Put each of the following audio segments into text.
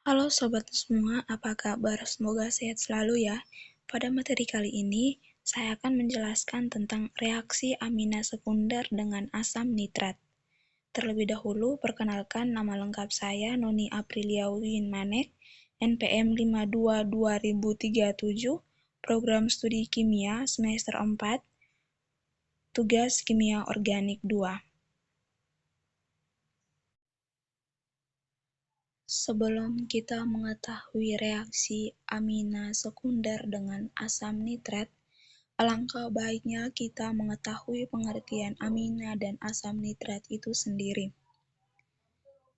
Halo sobat semua, apa kabar? Semoga sehat selalu ya. Pada materi kali ini, saya akan menjelaskan tentang reaksi amina sekunder dengan asam nitrat. Terlebih dahulu, perkenalkan nama lengkap saya Noni Aprilia Winmanek, NPM 52 2037, Program Studi Kimia semester 4, Tugas Kimia Organik 2. Sebelum kita mengetahui reaksi amina sekunder dengan asam nitrat, alangkah baiknya kita mengetahui pengertian amina dan asam nitrat itu sendiri.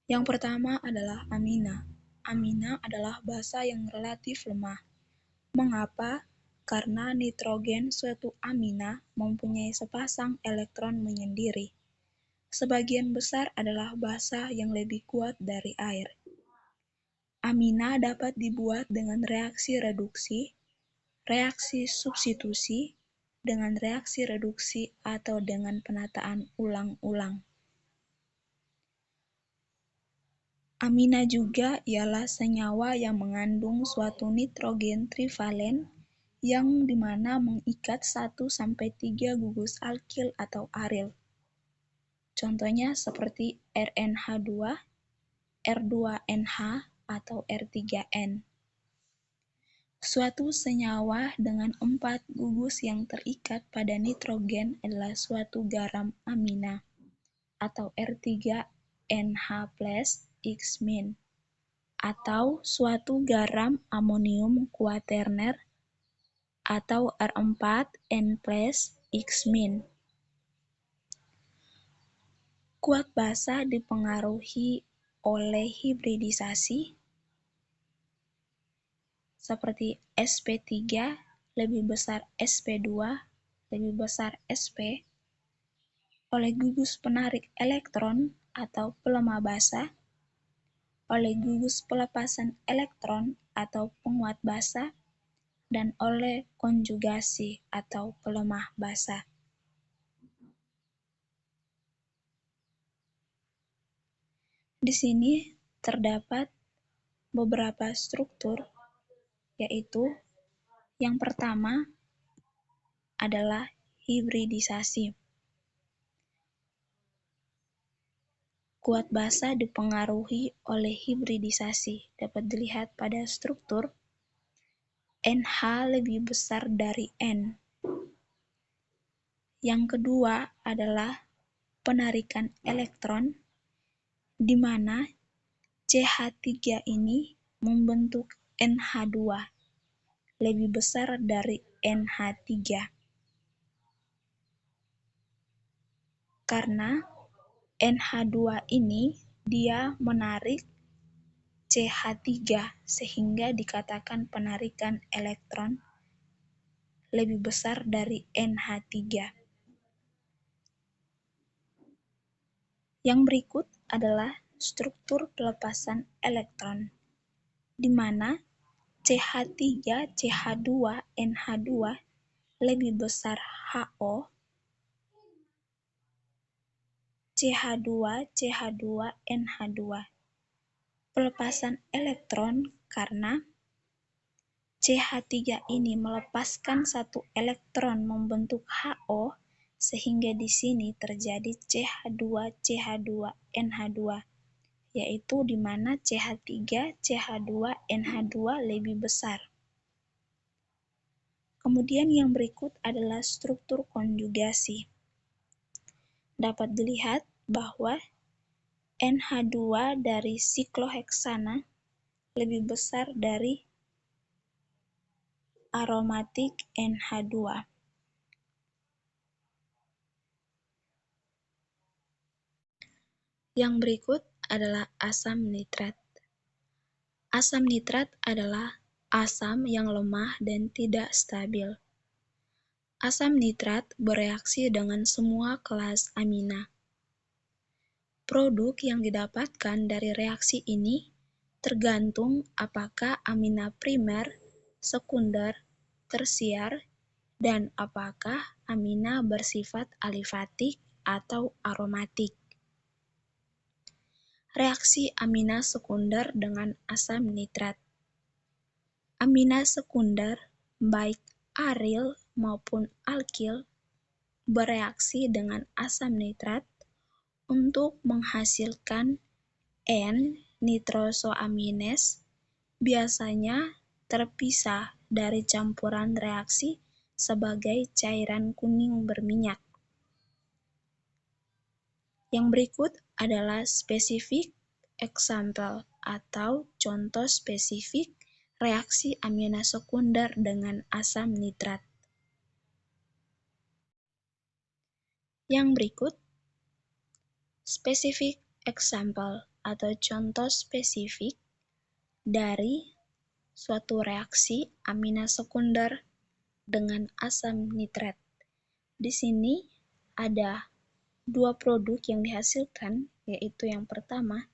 Yang pertama adalah amina. Amina adalah basa yang relatif lemah. Mengapa? Karena nitrogen suatu amina mempunyai sepasang elektron menyendiri. Sebagian besar adalah basa yang lebih kuat dari air. Amina dapat dibuat dengan reaksi reduksi, reaksi substitusi, dengan reaksi reduksi, atau dengan penataan ulang-ulang. Amina juga ialah senyawa yang mengandung suatu nitrogen trivalen yang dimana mengikat 1-3 gugus alkil atau aril. Contohnya seperti RNH2, R2NH, atau R3N. Suatu senyawa dengan 4 gugus yang terikat pada nitrogen adalah suatu garam amina atau R3NH+X-min atau suatu garam amonium kuaterner atau R4N+X-min. Kuat basa dipengaruhi oleh hibridisasi seperti sp3 lebih besar sp2 lebih besar sp, oleh gugus penarik elektron atau pelemah basa, oleh gugus pelepasan elektron atau penguat basa, dan oleh konjugasi atau pelemah basa. Di sini terdapat beberapa struktur, yaitu yang pertama adalah hibridisasi. Kuat basa dipengaruhi oleh hibridisasi. Dapat dilihat pada struktur NH lebih besar dari N. Yang kedua adalah penarikan elektron, di mana CH3 ini membentuk NH2 lebih besar dari NH3. Karena NH2 ini dia menarik CH3 sehingga dikatakan penarikan elektron lebih besar dari NH3. Yang berikut adalah struktur pelepasan elektron, di mana CH3, CH2, NH2 lebih besar HO, CH2, CH2, NH2. Pelepasan elektron karena CH3 ini melepaskan satu elektron membentuk HO, sehingga di sini terjadi CH2, CH2, NH2, yaitu di mana CH3, CH2, NH2 lebih besar. Kemudian yang berikut adalah struktur konjugasi. Dapat dilihat bahwa NH2 dari sikloheksana lebih besar dari aromatik NH2. Yang berikut adalah asam nitrat. Asam nitrat adalah asam yang lemah dan tidak stabil. Asam nitrat bereaksi dengan semua kelas amina. Produk yang didapatkan dari reaksi ini tergantung apakah amina primer, sekunder, tersier, dan apakah amina bersifat alifatik atau aromatik. Reaksi amina sekunder dengan asam nitrat. Amina sekunder, baik aril maupun alkil, bereaksi dengan asam nitrat untuk menghasilkan N-nitrosoaminase, biasanya terpisah dari campuran reaksi sebagai cairan kuning berminyak. Yang berikut adalah spesifik example atau contoh spesifik reaksi amina sekunder dengan asam nitrat. Yang berikut spesifik example atau contoh spesifik dari suatu reaksi amina sekunder dengan asam nitrat. Di sini ada dua produk yang dihasilkan, yaitu yang pertama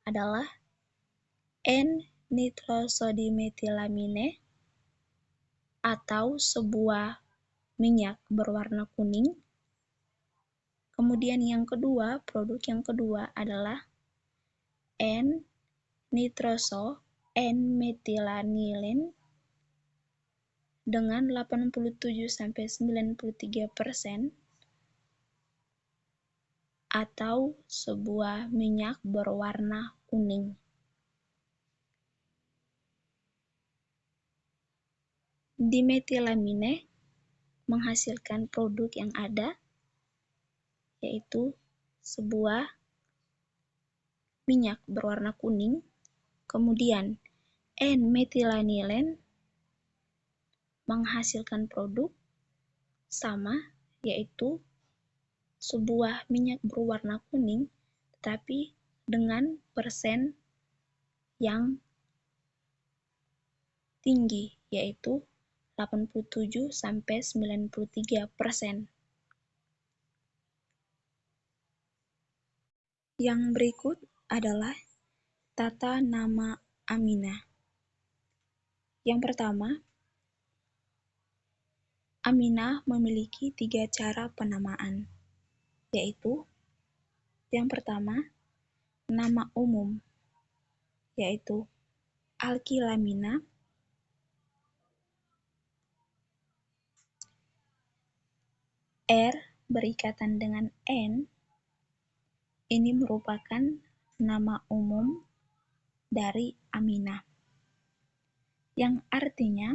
adalah N-nitrosodimetilamine atau sebuah minyak berwarna kuning. Kemudian yang kedua, produk yang kedua adalah N-nitroso-N-metilanilin dengan 87-93% atau sebuah minyak berwarna kuning. Dimetilamine menghasilkan produk yang ada, yaitu sebuah minyak berwarna kuning. Kemudian N-metilanilin menghasilkan produk sama, yaitu sebuah minyak berwarna kuning, tetapi dengan persen yang tinggi, yaitu 87-93%. Yang berikut adalah tata nama amina. Yang pertama, amina memiliki 3 cara penamaan, yaitu yang pertama, nama umum, yaitu alkilamina. R berikatan dengan N, ini merupakan nama umum dari amina, yang artinya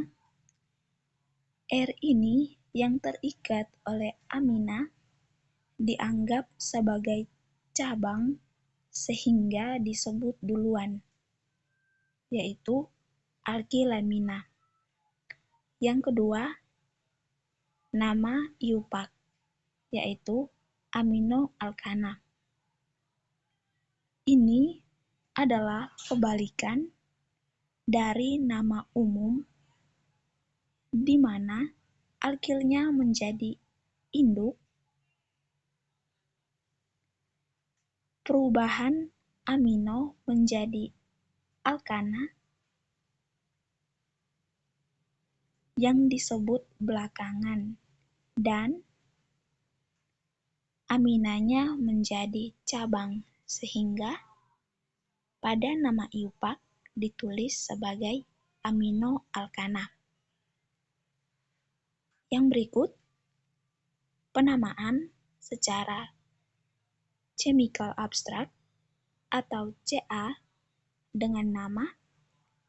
R ini yang terikat oleh amina dianggap sebagai cabang sehingga disebut duluan, yaitu alkilamina. Yang kedua, nama iupac, yaitu aminoalkana. Ini adalah kebalikan dari nama umum, di mana alkilnya menjadi induk. Perubahan amino menjadi alkana yang disebut belakangan, dan aminanya menjadi cabang, sehingga pada nama iupac ditulis sebagai aminoalkana. Yang berikut, penamaan secara chemical abstract atau CA dengan nama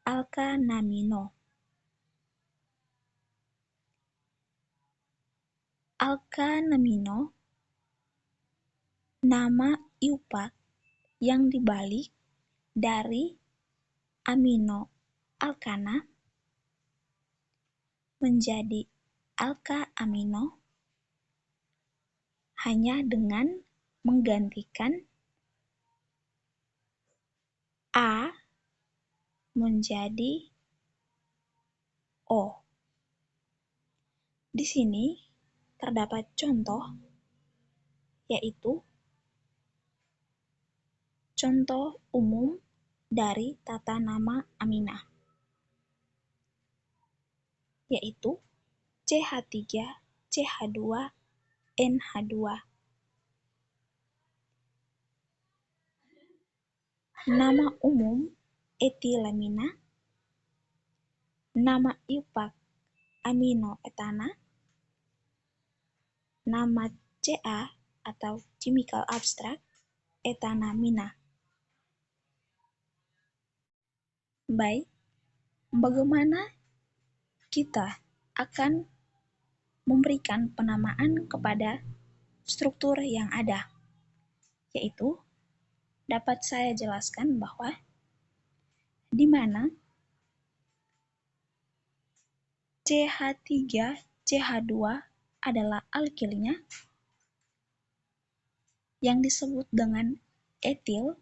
alkanamino. Alkanamino, nama iupac yang dibalik dari aminoalkana menjadi alka-amino hanya dengan menggantikan A menjadi O. Di sini terdapat contoh, yaitu contoh umum dari tata nama amina, yaitu CH3, CH2, NH2. Nama umum etilamina, nama IUPAC aminoetana, nama CA atau chemical abstract etanamina. Baik, bagaimana kita akan memberikan penamaan kepada struktur yang ada, yaitu dapat saya jelaskan bahwa di mana CH3, CH2 adalah alkilnya yang disebut dengan etil,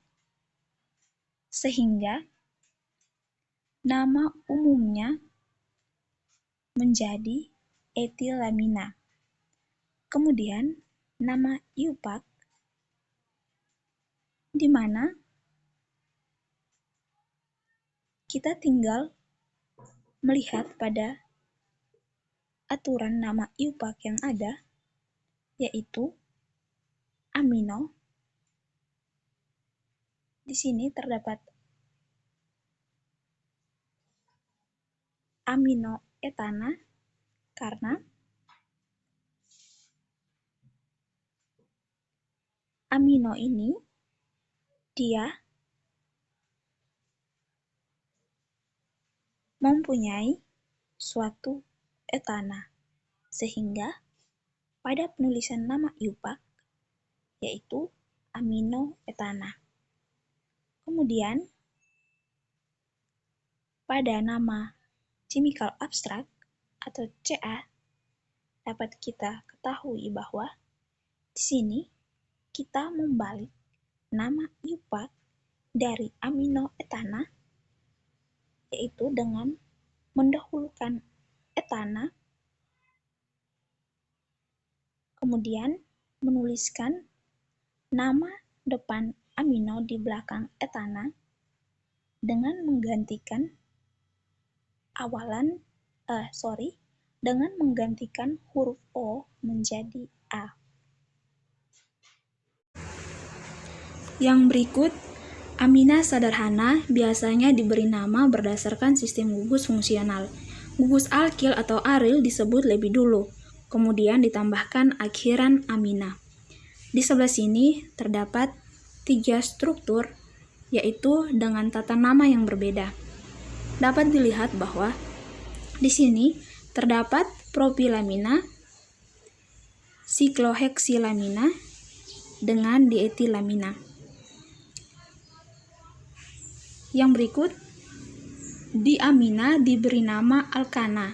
sehingga nama umumnya menjadi etilamina. Kemudian nama IUPAC di mana kita tinggal melihat pada aturan nama IUPAC yang ada, yaitu amino. Di sini terdapat aminoetana karena amino ini dia mempunyai suatu etana, sehingga pada penulisan nama IUPAC yaitu aminoetana. Kemudian pada nama chemical abstract atau CA dapat kita ketahui bahwa di sini kita membalik nama IUPAC dari aminoetana, yaitu dengan mendahulukan etana, kemudian menuliskan nama depan amino di belakang etana dengan menggantikan dengan menggantikan huruf O menjadi A. Yang berikut, amina sederhana biasanya diberi nama berdasarkan sistem gugus fungsional. Gugus alkil atau aril disebut lebih dulu, kemudian ditambahkan akhiran amina. Di sebelah sini terdapat 3 struktur, yaitu dengan tata nama yang berbeda. Dapat dilihat bahwa di sini terdapat propilamina, sikloheksilamina, dengan dietilamina. Yang berikut, diamina diberi nama alkana.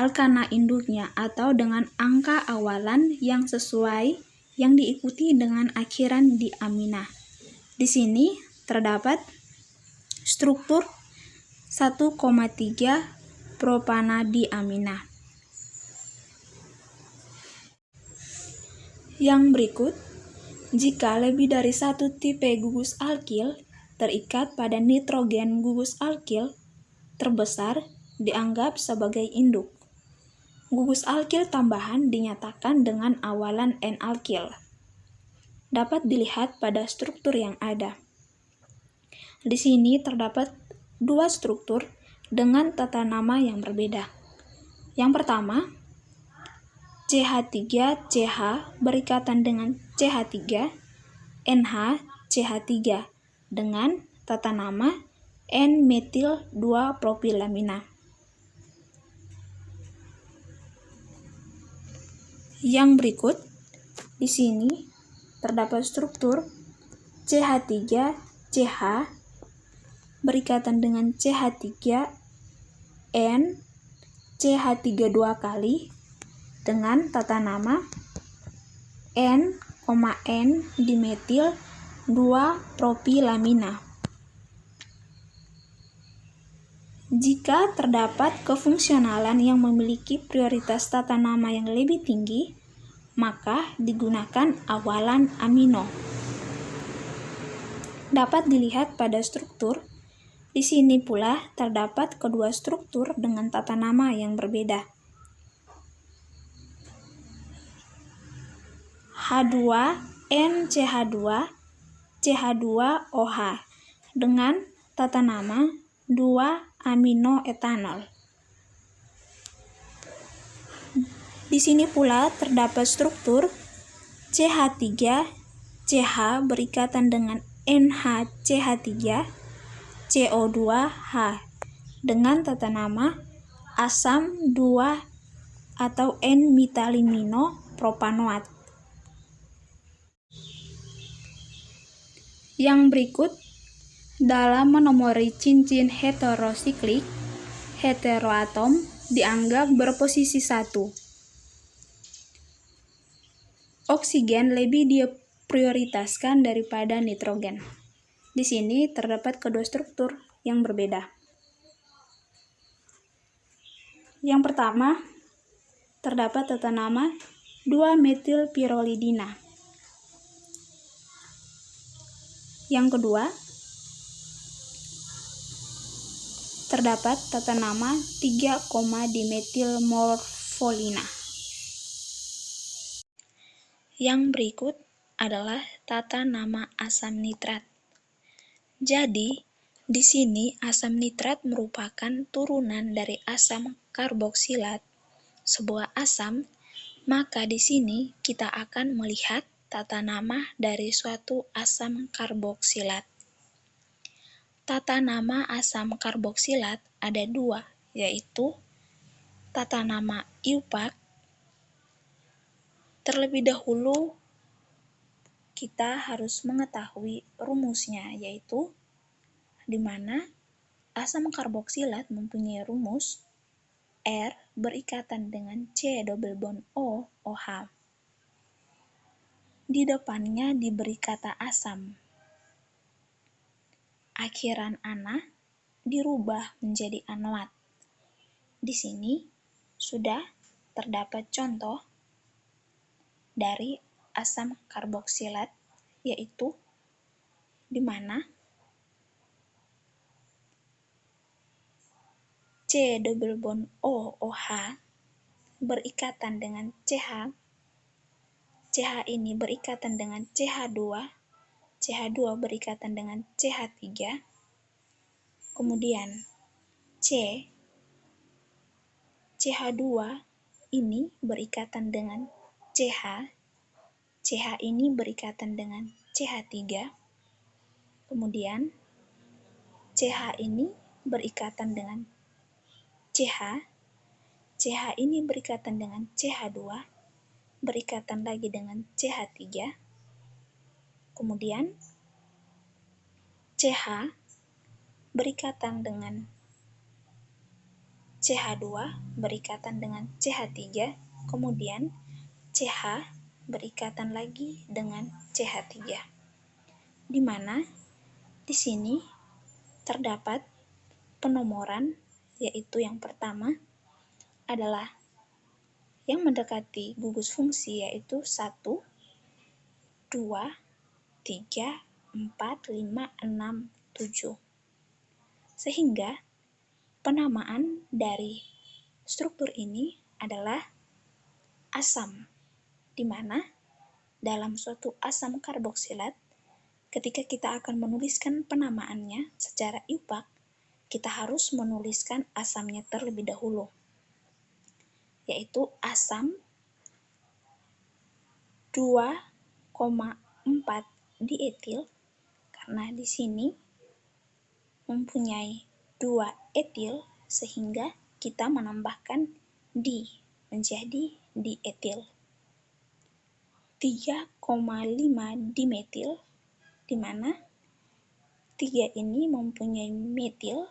Alkana induknya atau dengan angka awalan yang sesuai yang diikuti dengan akhiran diamina. Di sini terdapat struktur 1,3 propanadiamina. Yang berikut, jika lebih dari satu tipe gugus alkil terikat pada nitrogen gugus alkil terbesar dianggap sebagai induk. Gugus alkil tambahan dinyatakan dengan awalan N-alkil. Dapat dilihat pada struktur yang ada. Di sini terdapat 2 struktur dengan tata nama yang berbeda. Yang pertama, CH3CH berikatan dengan CH3, NH-CH3 dengan tata nama N-metil-2-propilamina. Yang berikut, di sini terdapat struktur CH3CH berikatan dengan CH3N, CH3 2 kali dengan tata nama N, dimetil 2-propilamina. Jika terdapat kefungsionalan yang memiliki prioritas tata nama yang lebih tinggi, maka digunakan awalan amino. Dapat dilihat pada struktur. Di sini pula terdapat kedua struktur dengan tata nama yang berbeda. H2NCH2 CH2OH dengan tata nama 2-aminoetanol. Di sini pula terdapat struktur CH3, CH berikatan dengan NHCH3, CO2H dengan tata nama asam 2 atau N-metalimino-propanoat. Yang berikut dalam menomori cincin heterosiklik, heteroatom dianggap berposisi 1. Oksigen lebih diprioritaskan daripada nitrogen. Di sini terdapat kedua struktur yang berbeda. Yang pertama, terdapat tata nama 2-metilpirolidina. Yang kedua, terdapat tata nama 3,dimetilmorfolina. Yang berikut adalah tata nama asam nitrat. Jadi, di sini asam nitrat merupakan turunan dari asam karboksilat, sebuah asam, maka di sini kita akan melihat tata nama dari suatu asam karboksilat. Tata nama asam karboksilat ada 2, yaitu tata nama IUPAC. Terlebih dahulu kita harus mengetahui rumusnya, yaitu di mana asam karboksilat mempunyai rumus R berikatan dengan C double bond O, OH. Di depannya diberi kata asam. Akhiran ana dirubah menjadi anoat. Di sini sudah terdapat contoh dari asam karboksilat, yaitu di mana C double bond O, OH berikatan dengan CH. CH ini berikatan dengan CH2. CH2 berikatan dengan CH3. Kemudian CH2 ini berikatan dengan CH. CH ini berikatan dengan CH3. Kemudian CH ini berikatan dengan CH. CH ini berikatan dengan CH2, berikatan lagi dengan CH3. Kemudian CH berikatan dengan CH2, berikatan dengan CH3. Kemudian CH berikatan lagi dengan CH3. Di mana di sini terdapat penomoran, yaitu yang pertama adalah yang mendekati gugus fungsi, yaitu 1, 2, 3, 4, 5, 6, 7. Sehingga penamaan dari struktur ini adalah asam, di mana dalam suatu asam karboksilat, ketika kita akan menuliskan penamaannya secara IUPAC, kita harus menuliskan asamnya terlebih dahulu, yaitu asam 2,4 dietil, karena di sini mempunyai 2 etil, sehingga kita menambahkan di menjadi dietil. 3,5 dimetil, di mana 3 ini mempunyai metil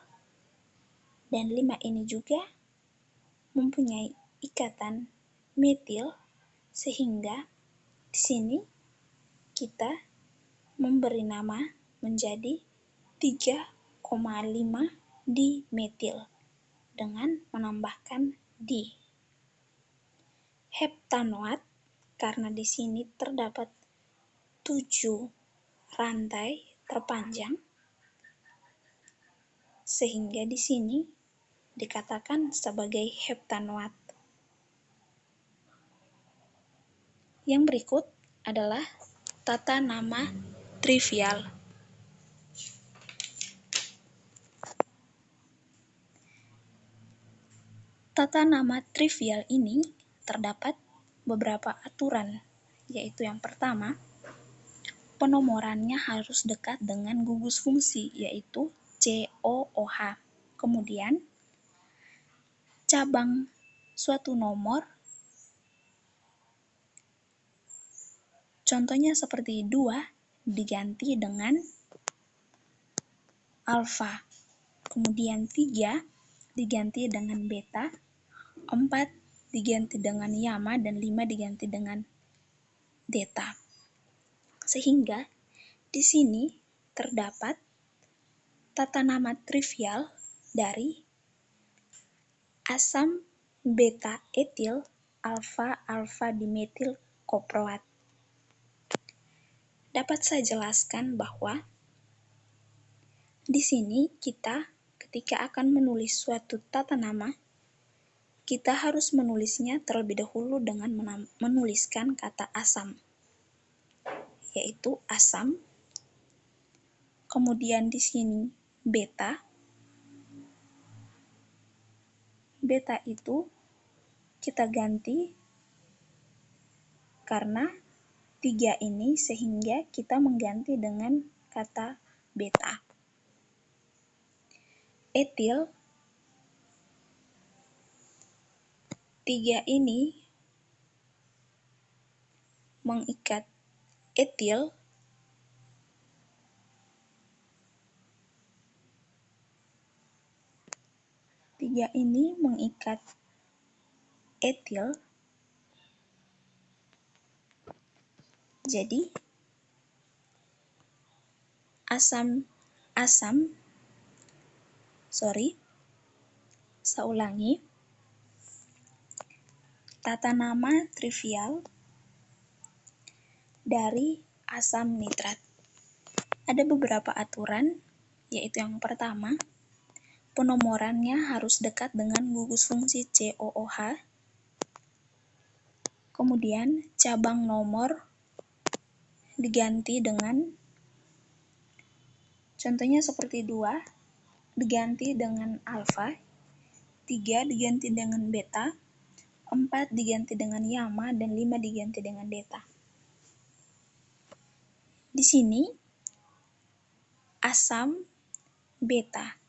dan 5 ini juga mempunyai ikatan metil, sehingga di sini kita memberi nama menjadi 3,5 dimetil dengan menambahkan di. Heptanoat, karena di sini terdapat 7 rantai terpanjang, sehingga di sini dikatakan sebagai heptanoat. Yang berikut adalah tata nama trivial. Tata nama trivial ini terdapat beberapa aturan, yaitu yang pertama, penomorannya harus dekat dengan gugus fungsi, yaitu COOH. Kemudian, cabang suatu nomor, contohnya seperti 2 diganti dengan alfa, kemudian 3 diganti dengan beta, 4 diganti dengan gamma, dan 5 diganti dengan delta. Sehingga di sini terdapat tata nama trivial dari asam beta etil alfa dimetil koproat. Dapat saya jelaskan bahwa di sini kita ketika akan menulis suatu tata nama, kita harus menulisnya terlebih dahulu dengan menuliskan kata asam, yaitu asam. Kemudian di sini beta. Beta itu kita ganti karena 3 ini, sehingga kita mengganti dengan kata beta. Etil, 3 ini mengikat etil, jadi saya ulangi, tata nama trivial dari asam nitrat. Ada beberapa aturan, yaitu yang pertama, penomorannya harus dekat dengan gugus fungsi COOH. Kemudian cabang nomor diganti dengan, contohnya seperti 2 diganti dengan alfa, 3 diganti dengan beta, 4 diganti dengan gamma, dan 5 diganti dengan delta. Di sini asam beta.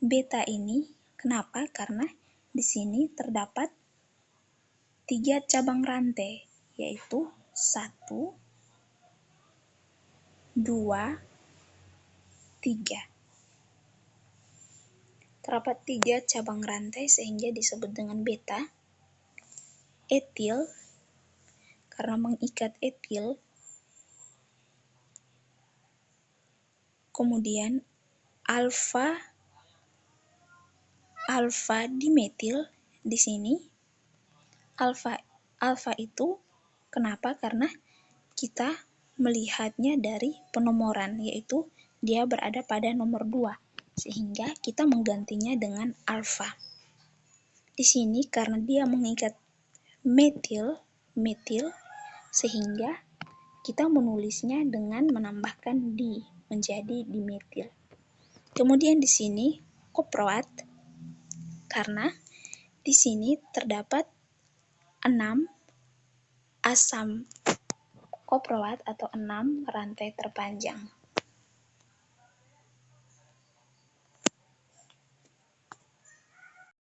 Beta ini kenapa? Karena di sini terdapat 3 cabang rantai, yaitu 1, 2, 3. Terdapat 3 cabang rantai sehingga disebut dengan beta. Etil, karena mengikat etil. Kemudian alfa dimetil. Di sini alfa itu kenapa? Karena kita melihatnya dari penomoran, yaitu dia berada pada nomor 2, sehingga kita menggantinya dengan alfa. Di sini karena dia mengikat metil, sehingga kita menulisnya dengan menambahkan di, menjadi dimetil. Kemudian di sini koproat, karena di sini terdapat 6 asam koproat atau 6 rantai terpanjang.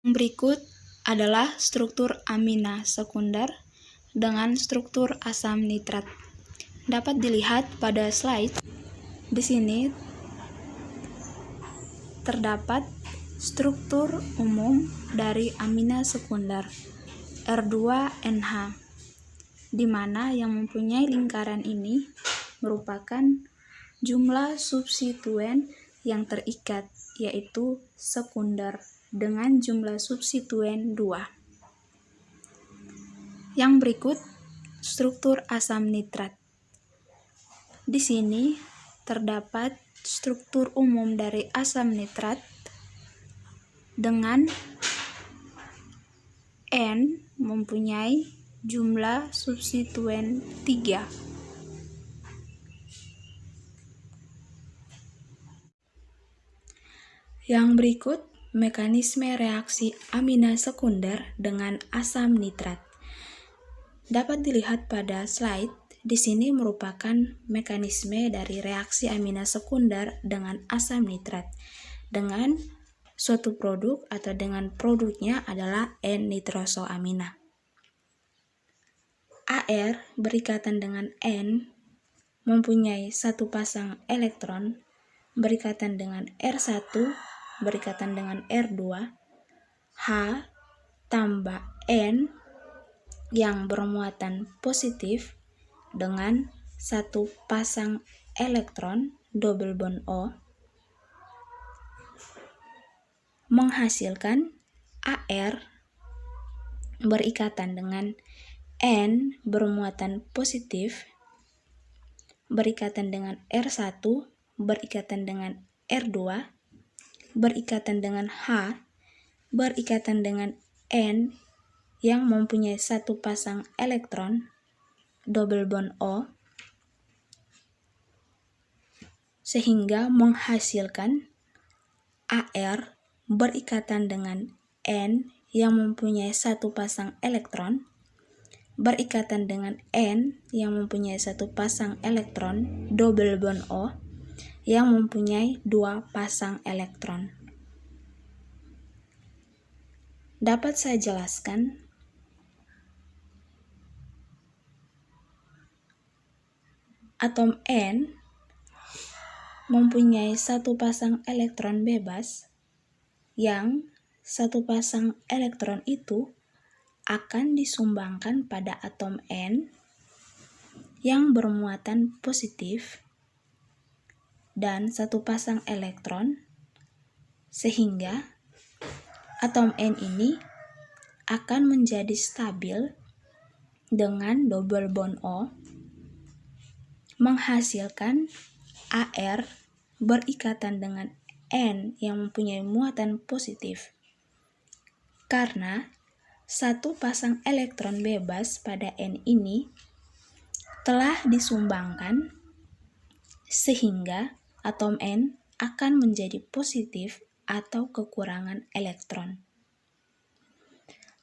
Berikut adalah struktur amina sekunder dengan struktur asam nitrat. Dapat dilihat pada slide. Di sini terdapat struktur umum dari amina sekunder R2NH, di mana yang mempunyai lingkaran ini merupakan jumlah substituen yang terikat, yaitu sekunder, dengan jumlah substituen 2. Yang berikut struktur asam nitrat. Di sini terdapat struktur umum dari asam nitrat dengan N mempunyai jumlah substituen 3. Yang berikut mekanisme reaksi amina sekunder dengan asam nitrat. Dapat dilihat pada slide, di sini merupakan mekanisme dari reaksi amina sekunder dengan asam nitrat dengan suatu produk atau dengan produknya adalah N-nitrosoamina. Ar berikatan dengan N mempunyai satu pasang elektron berikatan dengan R1 berikatan dengan R2, H tambah N yang bermuatan positif dengan satu pasang elektron double bond O menghasilkan Ar berikatan dengan N bermuatan positif berikatan dengan R1 berikatan dengan R2 berikatan dengan H berikatan dengan N yang mempunyai satu pasang elektron double bond O sehingga menghasilkan Ar berikatan dengan N yang mempunyai satu pasang elektron berikatan dengan N yang mempunyai satu pasang elektron double bond O yang mempunyai dua pasang elektron. Dapat saya jelaskan? Atom N mempunyai satu pasang elektron bebas yang satu pasang elektron itu akan disumbangkan pada atom N yang bermuatan positif dan satu pasang elektron sehingga atom N ini akan menjadi stabil dengan double bond O menghasilkan Ar berikatan dengan N yang mempunyai muatan positif karena satu pasang elektron bebas pada N ini telah disumbangkan sehingga atom N akan menjadi positif atau kekurangan elektron.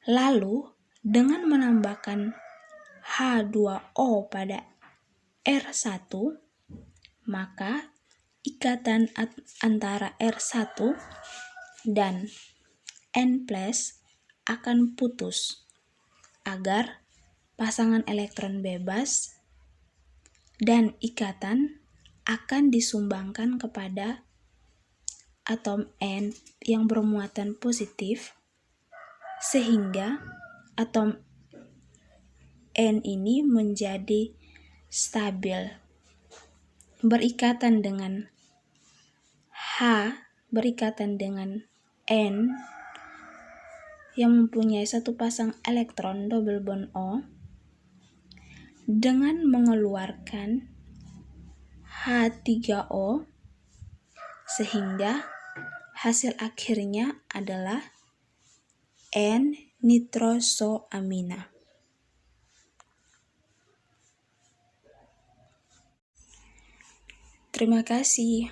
Lalu dengan menambahkan H2O pada R1 maka ikatan antara R1 dan N+ akan putus agar pasangan elektron bebas dan ikatan akan disumbangkan kepada atom N yang bermuatan positif sehingga atom N ini menjadi stabil berikatan dengan H berikatan dengan N yang mempunyai satu pasang elektron double bond O dengan mengeluarkan H3O sehingga hasil akhirnya adalah N-nitrosoamina. Terima kasih.